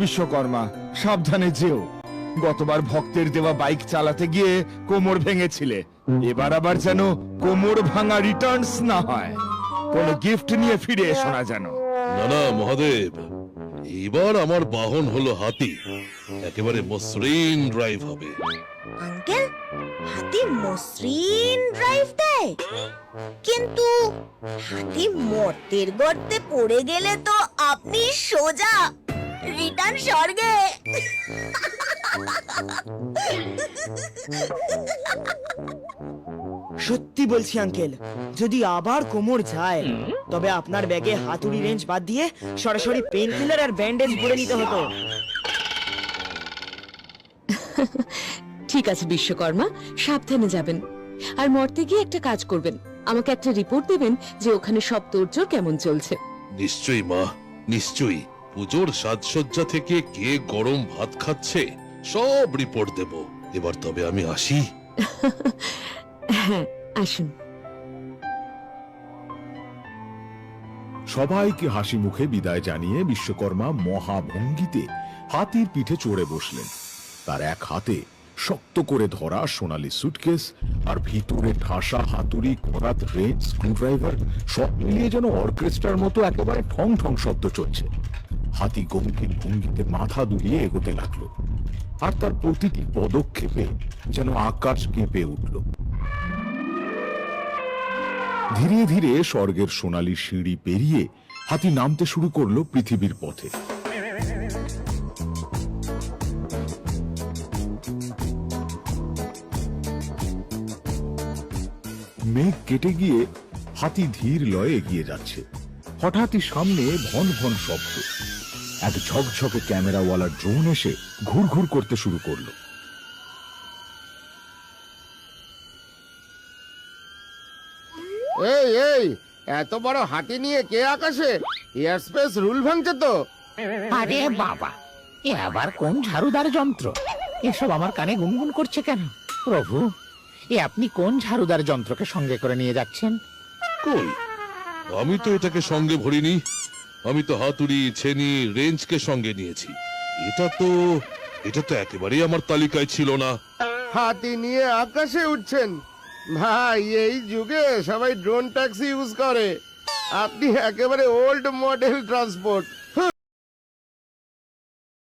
বিশ্বকর্মা, সাবধানে যেও। গতবার ভক্তের দেওয়া বাইক চালাতে গিয়ে কোমর ভেঙেছিলে, এবার আবার যেন কোমর ভাঙা রিটার্নস না হয়। কোনো গিফট নিয়ে ফিরে এসো না যেন। না না মহাদেব, এবার আমার বাহন হলো হাতি, একেবারে মসৃণ ড্রাইভ হবে। আঙ্কেল, হাতি মসৃণ ড্রাইভ দেয়, কিন্তু হাতি মর্তের গর্তে পড়ে গেলে তো আপনি সোজা রিটার্ন স্বর্গে। সত্যি বলছি আঙ্কেল, যদি আবার কোমর যায় তবে আপনার ব্যাগে হাতুড়ি রেঞ্জ বাদ দিয়ে সরাসরি পেন কিলার আর ব্যান্ডেজ ভরে নিতে হতো। ঠিক আছে বিশ্বকর্মা, সাবধানে যাবেন। আর মর্তে গিয়ে একটা কাজ করবেন, আমাকে একটা রিপোর্ট দেবেন যে ওখানে সব তোড়জোড় কেমন চলছে। নিশ্চয়ই মা, নিশ্চয়ই। পুজোর সাজসজ্জা থেকে কে গরম ভাত খাচ্ছে সব রিপোর্ট দেব। এবার তবে আমি আসি। হ্যাঁ, আসুন। সবাইকে হাসি মুখে বিদায় জানিয়ে বিশ্বকর্মা মহাভঙ্গিতে হাতির পিঠে চড়ে বসলেন। তার এক হাতে শক্ত করে ধরা সোনালী সুটকেস, আর ভিতরে ঠাসা হাতুড়ি, করাত, রেঞ্জ, স্ক্রুড্রাইভার সব মিলিয়ে যেন অর্কেস্ট্রার মতো একেবারে ঠং ঠং শব্দ চলছে। হাতি গম্ভীর ভঙ্গিতে মাথা দুলিয়ে এগোতে লাগলো, আর তার প্রতিটি পদক্ষেপে যেন আকাশ কেঁপে উঠল। ধীরে ধীরে স্বর্গের সোনালী সিঁড়ি পেরিয়ে হাতি নামতে শুরু করলো পৃথিবীর পথে। মেঘ কেটে গিয়ে হাতি ধীর লয়ে এগিয়ে যাচ্ছে। হঠাৎই সামনে ভন ভন শব্দ। এক ঝকঝকে ক্যামেরাওয়ালা ড্রোন এসে ঘুরঘুর করতে শুরু করলো। এই এই, এত বড় হাতি নিয়ে কে আকাশে? এয়ার স্পেস রুল ভাঙছে তো। আরে বাবা, এ আবার কোন ঝাড়ুদার যন্ত্র? এসব আমার কানে গুনগুন করছে কেন? প্রভু, এ আপনি কোন ঝাড়ুদার যন্ত্রকে সঙ্গে করে নিয়ে যাচ্ছেন? কই, আমি তো এটাকে সঙ্গে ভরিনি। আমি তো হাতুড়ি, ছেনি, রেঞ্জকে সঙ্গে নিয়েছি। এটা তো একেবারেই আমার তালিকায় ছিল না। হাতি নিয়ে আকাশে উঠছেন? ভাই, এই যুগে সবাই ড্রোন ট্যাক্সি ইউজ করে, আপনি একেবারে ওল্ড মডেল ট্রান্সপোর্ট।